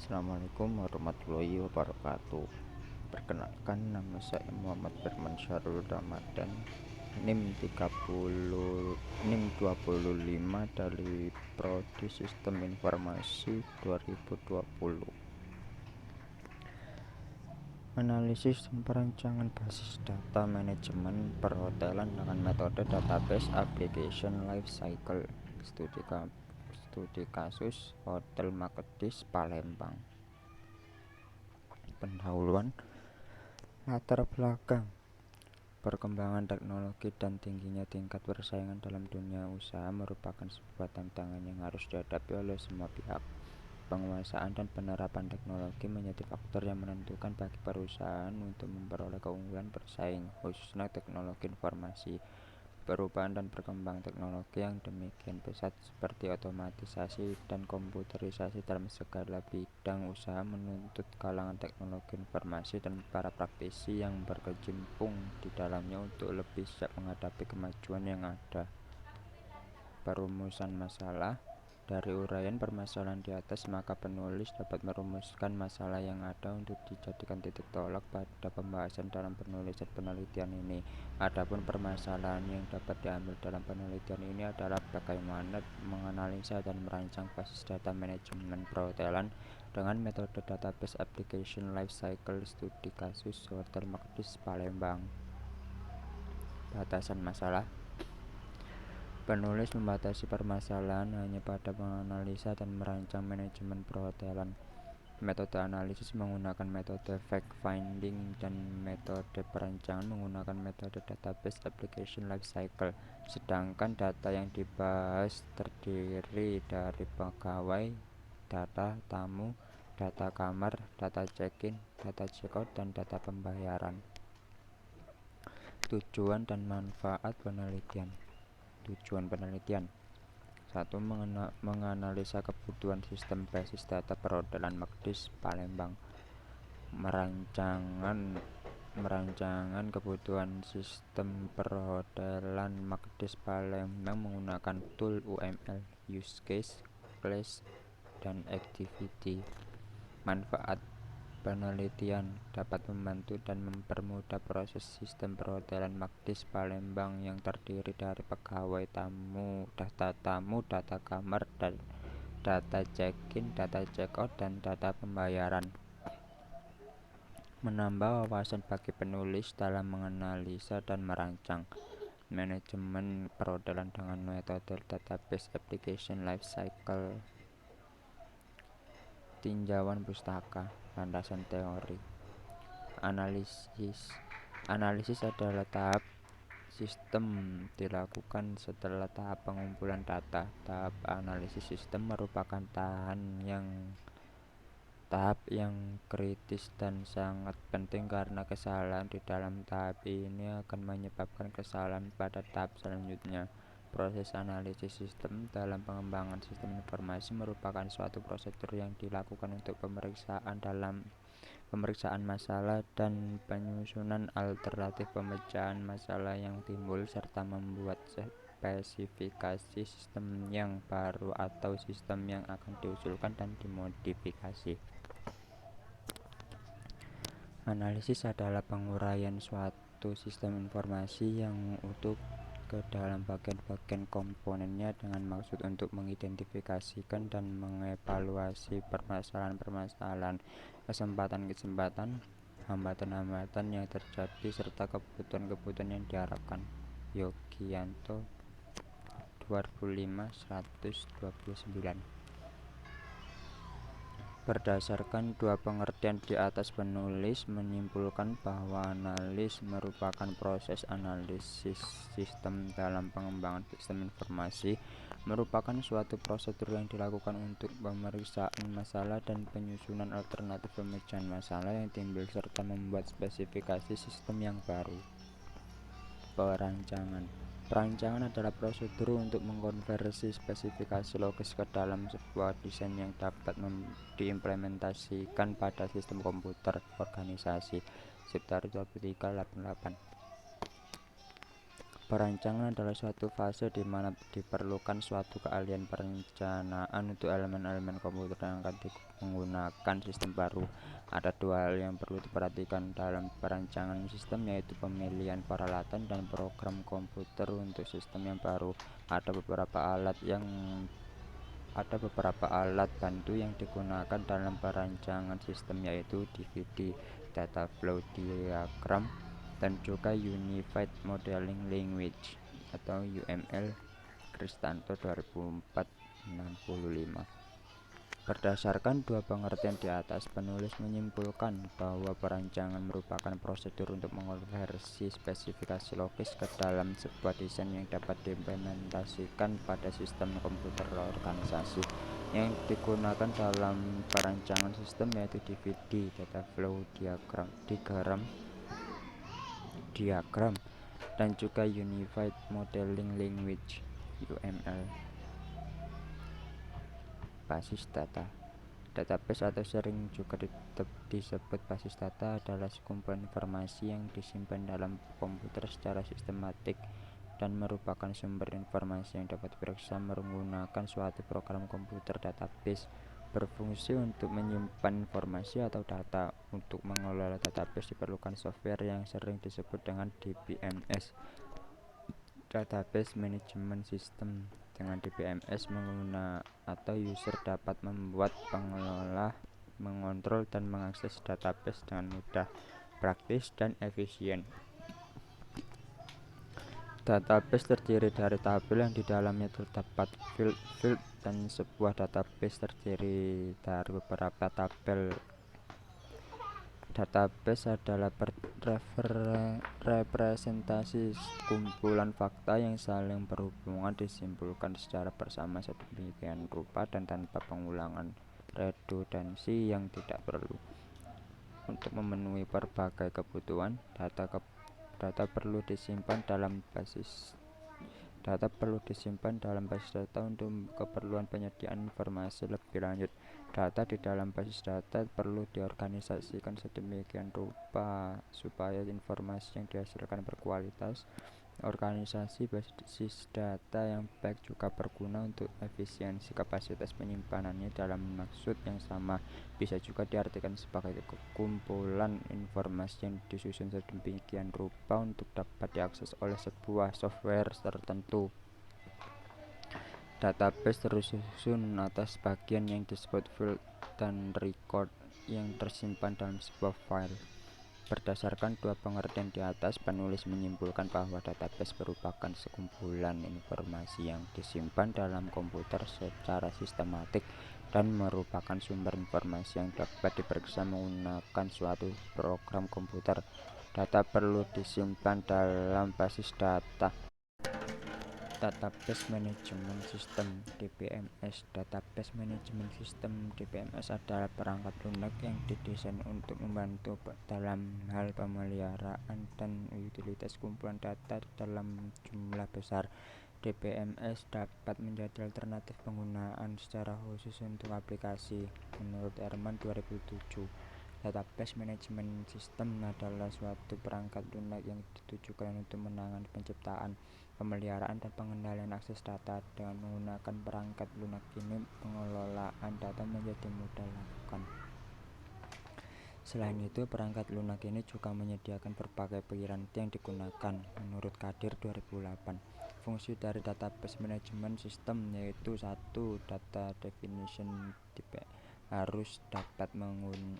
Assalamualaikum warahmatullahi wabarakatuh. Perkenalkan, nama saya Muhammad Firman Syarul Ramadan, NIM 30 NIM 25 dari Prodi Sistem Informasi 2020. Analisis dan perancangan basis data manajemen perhotelan dengan metode database application life cycle. Studi kasus Hotel Makedis Palembang. Pendahuluan. Latar belakang perkembangan teknologi dan tingginya tingkat persaingan dalam dunia usaha merupakan sebuah tantangan yang harus dihadapi oleh semua pihak. Penguasaan dan penerapan teknologi menjadi faktor yang menentukan bagi perusahaan untuk memperoleh keunggulan bersaing, khususnya teknologi informasi. Perubahan dan perkembangan teknologi yang demikian pesat seperti otomatisasi dan komputerisasi dalam segala bidang usaha menuntut kalangan teknologi informasi dan para praktisi yang berkecimpung di dalamnya untuk lebih siap menghadapi kemajuan yang ada. Perumusan masalah. Dari uraian permasalahan di atas, maka penulis dapat merumuskan masalah yang ada untuk dijadikan titik tolak pada pembahasan dalam penulisan penelitian ini. Adapun permasalahan yang dapat diambil dalam penelitian ini adalah bagaimana menganalisa dan merancang basis data manajemen perhotelan dengan metode database application life cycle. Studi kasus Hotel Makedis Palembang. Batasan masalah. Penulis membatasi permasalahan hanya pada menganalisa dan merancang manajemen perhotelan. Metode analisis menggunakan metode fact-finding dan metode perancangan menggunakan metode database application life cycle. Sedangkan data yang dibahas terdiri dari pegawai, data tamu, data kamar, data check-in, data check-out, dan data pembayaran. Tujuan dan manfaat penelitian. Tujuan penelitian. 1. Menganalisa kebutuhan sistem basis data perhotelan Makedis Palembang. Merancangan kebutuhan sistem perhotelan Makedis Palembang menggunakan tool UML, use case, class, dan activity. Manfaat penelitian dapat membantu dan mempermudah proses sistem perhotelan Makedis Palembang yang terdiri dari pegawai, data kamar, dan data check-in, data check-out, dan data pembayaran. Menambah wawasan bagi penulis dalam menganalisa dan merancang manajemen perhotelan dengan metode database application life cycle. Tinjauan pustaka. Landasan teori. Analisis adalah tahap sistem dilakukan setelah tahap pengumpulan data. Tahap analisis sistem merupakan tahap yang kritis dan sangat penting karena kesalahan di dalam tahap ini akan menyebabkan kesalahan pada tahap selanjutnya. Proses analisis sistem dalam pengembangan sistem informasi merupakan suatu prosedur yang dilakukan untuk pemeriksaan masalah dan penyusunan alternatif pemecahan masalah yang timbul, serta membuat spesifikasi sistem yang baru atau sistem yang akan diusulkan dan dimodifikasi. Analisis adalah penguraian suatu sistem informasi yang utuh ke dalam bagian-bagian komponennya dengan maksud untuk mengidentifikasikan dan mengevaluasi permasalahan-permasalahan, kesempatan-kesempatan, hambatan-hambatan yang terjadi, serta kebutuhan-kebutuhan yang diharapkan. Yogianto 2005-129. Berdasarkan dua pengertian di atas, penulis menyimpulkan bahwa analis merupakan proses analisis sistem dalam pengembangan sistem informasi, merupakan suatu prosedur yang dilakukan untuk pemeriksaan masalah dan penyusunan alternatif pemecahan masalah yang timbul, serta membuat spesifikasi sistem yang baru. Perancangan adalah prosedur untuk mengkonversi spesifikasi logis ke dalam sebuah desain yang dapat diimplementasikan pada sistem komputer organisasi. Cipta 2388. Perancangan adalah suatu fase di mana diperlukan suatu keahlian perencanaan untuk elemen-elemen komputer yang akan menggunakan sistem baru. Ada dua hal yang perlu diperhatikan dalam perancangan sistem, yaitu pemilihan peralatan dan program komputer untuk sistem yang baru. Ada beberapa alat bantu yang digunakan dalam perancangan sistem, yaitu DVD, Data Flow Diagram, dan juga Unified Modeling Language atau UML Kristanto 2004-65. Berdasarkan dua pengertian di atas, penulis menyimpulkan bahwa perancangan merupakan prosedur untuk mengonversi spesifikasi logis ke dalam sebuah desain yang dapat diimplementasikan pada sistem komputer organisasi. Yang digunakan dalam perancangan sistem yaitu DVD, Data Flow Diagram, dan juga Unified Modeling Language UML. Basis data. Database atau sering juga disebut basis data adalah sekumpulan informasi yang disimpan dalam komputer secara sistematik dan merupakan sumber informasi yang dapat diperiksa menggunakan suatu program komputer. Database berfungsi untuk menyimpan informasi atau data. Untuk mengelola database diperlukan software yang sering disebut dengan DBMS, Database Management System. Dengan DBMS, pengguna atau user dapat membuat, mengelola, mengontrol, dan mengakses database dengan mudah, praktis, dan efisien. Database terdiri dari tabel yang di dalamnya terdapat field, dan sebuah database terdiri dari beberapa tabel. Database adalah representasi kumpulan fakta yang saling berhubungan, disimpulkan secara bersama sedemikian rupa dan tanpa pengulangan redundansi yang tidak perlu. Untuk memenuhi berbagai kebutuhan, data perlu disimpan dalam basis data untuk keperluan penyediaan informasi lebih lanjut. Data di dalam basis data perlu diorganisasikan sedemikian rupa supaya informasi yang dihasilkan berkualitas. Organisasi basis data yang baik juga berguna untuk efisiensi kapasitas penyimpanannya. Dalam maksud yang sama, bisa juga diartikan sebagai kumpulan informasi yang disusun sedemikian rupa untuk dapat diakses oleh sebuah software tertentu. Database tersusun atas bagian yang disebut field dan record yang tersimpan dalam sebuah file. Berdasarkan dua pengertian di atas, penulis menyimpulkan bahwa database merupakan sekumpulan informasi yang disimpan dalam komputer secara sistematik dan merupakan sumber informasi yang dapat diperiksa menggunakan suatu program komputer. Data perlu disimpan dalam basis data. Database Management System (DBMS). Database Management System (DBMS) adalah perangkat lunak yang didesain untuk membantu dalam hal pemeliharaan dan utilitas kumpulan data dalam jumlah besar. DBMS dapat menjadi alternatif penggunaan secara khusus untuk aplikasi. Menurut Herman 2007, Database Management System adalah suatu perangkat lunak yang ditujukan untuk menangani penciptaan, pemeliharaan, dan pengendalian akses data. Dengan menggunakan perangkat lunak ini, pengelolaan data menjadi mudah dilakukan. Selain itu, perangkat lunak ini juga menyediakan berbagai piranti yang digunakan. Menurut Kadir 2008, fungsi dari Database Management System yaitu 1. Data definition harus dapat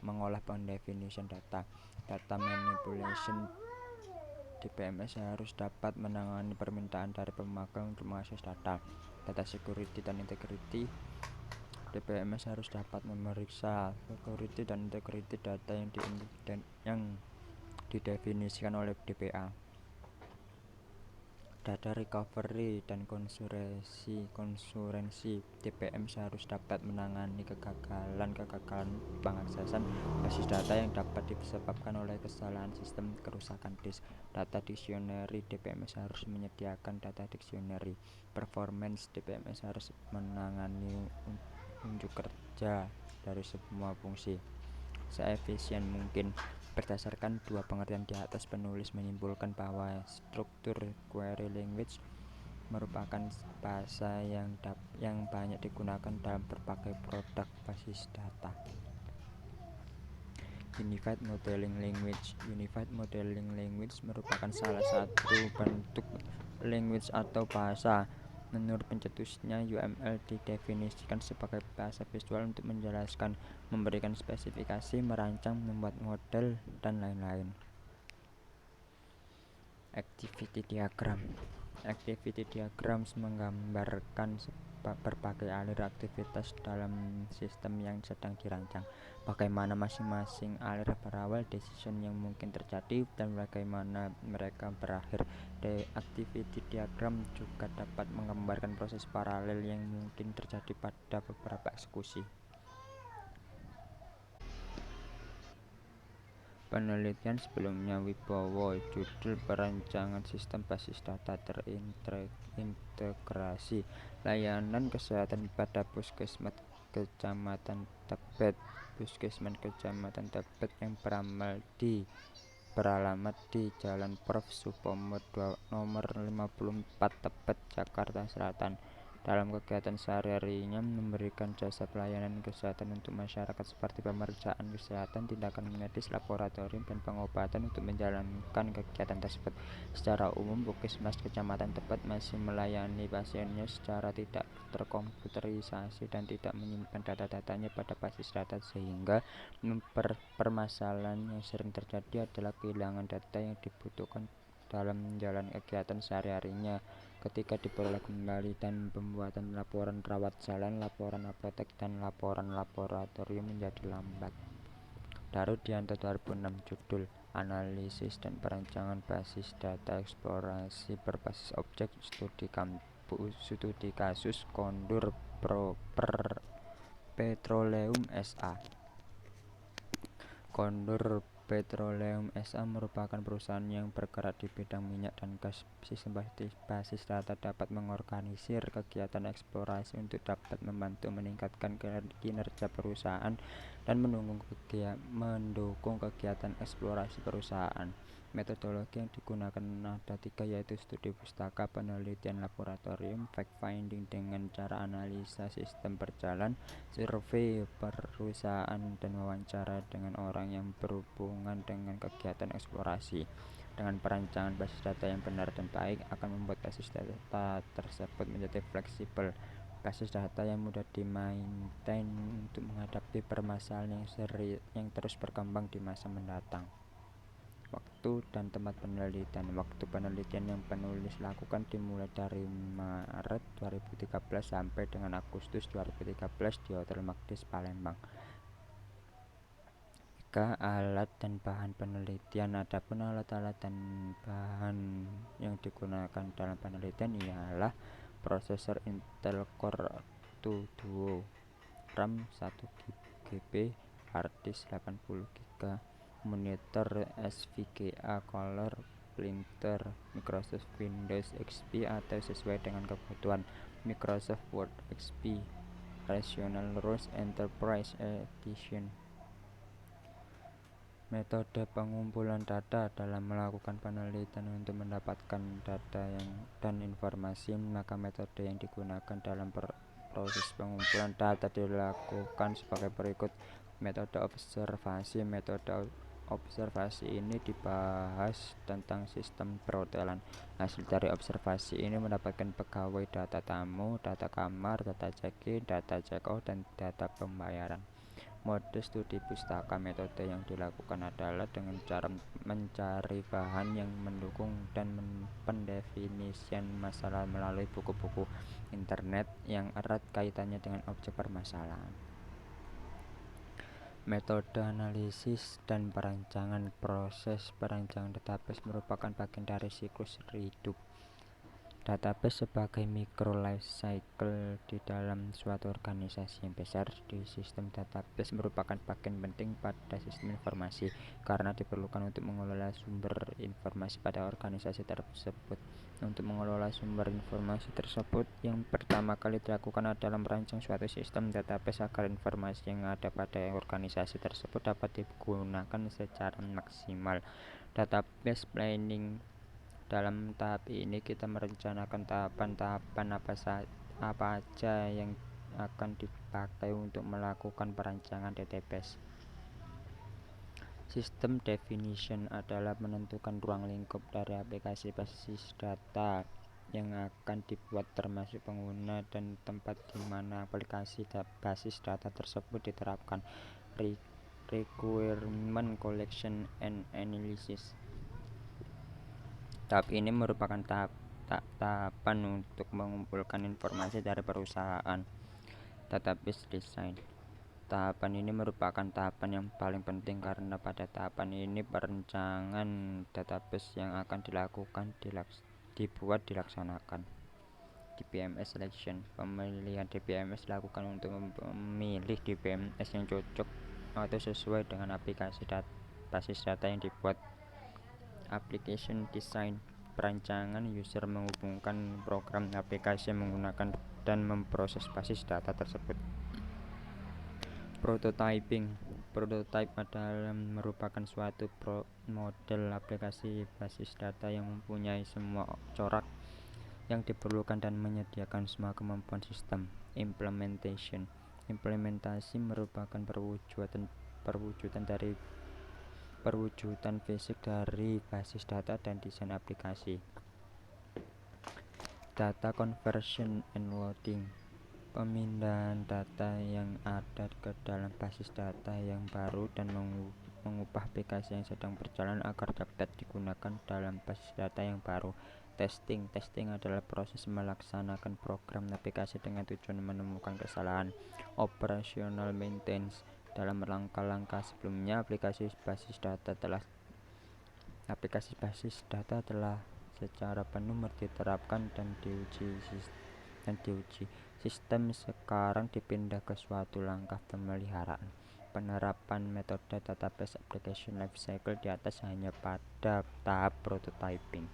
mengolah pendefinisian data. Data manipulation DBMS harus dapat menangani permintaan dari pemakai untuk mengakses data. Data security dan integrity DBMS harus dapat memeriksa security dan integrity data yang didefinisikan oleh DPA. Data recovery dan konsurensi DBMS harus dapat menangani kegagalan pengaksesan basis data yang dapat disebabkan oleh kesalahan sistem, kerusakan disk. Data dictionary DBMS harus menyediakan data dictionary. Performance DBMS harus menangani unjuk kerja dari semua fungsi seefisien mungkin. Berdasarkan dua pengertian di atas, penulis menyimpulkan bahwa struktur query language merupakan bahasa yang banyak digunakan dalam berbagai produk basis data. Unified Modeling Language. Unified Modeling Language merupakan salah satu bentuk language atau bahasa. Menurut pencetusnya, UML didefinisikan sebagai bahasa visual untuk menjelaskan, memberikan spesifikasi, merancang, membuat model, dan lain-lain. Activity Diagram. Activity Diagrams menggambarkan berbagai alir aktivitas dalam sistem yang sedang dirancang, bagaimana masing-masing alir berawal, decision yang mungkin terjadi, dan bagaimana mereka berakhir. Activity Diagram juga dapat menggambarkan proses paralel yang mungkin terjadi pada beberapa eksekusi. Penelitian sebelumnya Wibowo, judul Perancangan Sistem Basis Data Terintegrasi Layanan Kesehatan pada Puskesmas Kecamatan Tebet. Puskesmas Kecamatan Tebet yang beralamat di Jalan Prof. Supomo nomor 54 Tebet, Jakarta Selatan. Dalam kegiatan sehari-harinya memberikan jasa pelayanan kesehatan untuk masyarakat seperti pemeriksaan kesehatan, tindakan medis, laboratorium, dan pengobatan. Untuk menjalankan kegiatan tersebut secara umum, Puskesmas Kecamatan Tebet masih melayani pasiennya secara tidak terkomputerisasi dan tidak menyimpan data-datanya pada basis data, sehingga permasalahan yang sering terjadi adalah kehilangan data yang dibutuhkan dalam menjalani kegiatan sehari-harinya ketika diperoleh kembali, dan pembuatan laporan rawat jalan, laporan apotek, dan laporan laboratorium menjadi lambat. Darudianto 2006, judul Analisis dan Perancangan Basis Data Eksplorasi Berbasis Objek, Studi Kasus Kondur Petroleum SA. Kondur Petroleum SA merupakan perusahaan yang bergerak di bidang minyak dan gas. Sistem basis data dapat mengorganisir kegiatan eksplorasi untuk dapat membantu meningkatkan kinerja perusahaan dan mendukung kegiatan eksplorasi perusahaan. Metodologi yang digunakan ada 3, yaitu studi pustaka, penelitian laboratorium, fact-finding dengan cara analisa sistem berjalan, survei perusahaan, dan wawancara dengan orang yang berhubungan dengan kegiatan eksplorasi. Dengan perancangan basis data yang benar dan baik akan membuat basis data tersebut menjadi fleksibel, basis data yang mudah dimaintain untuk menghadapi permasalahan yang terus berkembang di masa mendatang. Waktu dan tempat penelitian. Waktu penelitian yang penulis lakukan dimulai dari Maret 2013 sampai dengan Agustus 2013 di Hotel Magdis, Palembang. Alat dan bahan penelitian. Adapun alat-alat dan bahan yang digunakan dalam penelitian ialah prosesor Intel Core 2 Duo, RAM 1 GB, hard disk 80 GB, monitor SVGA, color printer, Microsoft Windows XP atau sesuai dengan kebutuhan, Microsoft Word XP, Rational Rose Enterprise Edition. Metode pengumpulan data. Dalam melakukan penelitian untuk mendapatkan data dan informasi, maka metode yang digunakan dalam proses pengumpulan data dilakukan sebagai berikut. Metode observasi. Metode observasi ini dibahas tentang sistem perhotelan. Hasil dari observasi ini mendapatkan pegawai, data tamu, data kamar, data check-in, data check-out, dan data pembayaran. Mode studi pustaka. Metode yang dilakukan adalah dengan cara mencari bahan yang mendukung dan pendefinisian masalah melalui buku-buku internet yang erat kaitannya dengan objek permasalahan. Metode analisis dan perancangan. Proses perancangan database merupakan bagian dari siklus hidup. Database sebagai micro life cycle di dalam suatu organisasi yang besar. Di sistem database merupakan bagian penting pada sistem informasi karena diperlukan untuk mengelola sumber informasi pada organisasi tersebut. Untuk mengelola sumber informasi tersebut, yang pertama kali dilakukan adalah merancang suatu sistem database agar informasi yang ada pada organisasi tersebut dapat digunakan secara maksimal. Database planning. Dalam tahap ini kita merencanakan tahapan-tahapan apa aja yang akan dipakai untuk melakukan perancangan database. Sistem definition adalah menentukan ruang lingkup dari aplikasi basis data yang akan dibuat, termasuk pengguna dan tempat di mana aplikasi basis data tersebut diterapkan. Requirement collection and analysis. Tahap ini merupakan tahapan untuk mengumpulkan informasi dari perusahaan. Database design. Tahapan ini merupakan tahapan yang paling penting karena pada tahapan ini perencanaan database yang akan dilaksanakan. DBMS selection. Pemilihan DBMS dilakukan untuk memilih DBMS yang cocok atau sesuai dengan aplikasi basis data yang dibuat. Application design. Perancangan user menghubungkan program aplikasi menggunakan dan memproses basis data tersebut. Prototyping. Prototype adalah merupakan suatu model aplikasi basis data yang mempunyai semua corak yang diperlukan dan menyediakan semua kemampuan sistem. Implementation. Implementasi merupakan perwujudan fisik dari basis data dan desain aplikasi. Data conversion and loading. Pemindahan data yang ada ke dalam basis data yang baru dan mengubah aplikasi yang sedang berjalan agar dapat digunakan dalam basis data yang baru. Testing. Testing adalah proses melaksanakan program aplikasi dengan tujuan menemukan kesalahan. Operational maintenance. Dalam langkah-langkah sebelumnya, aplikasi basis data telah secara penuh diterapkan dan diuji. Sistem sekarang dipindah ke suatu langkah pemeliharaan. Penerapan metode database application lifecycle di atas hanya pada tahap prototyping.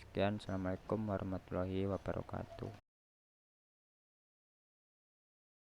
Sekian, assalamualaikum warahmatullahi wabarakatuh.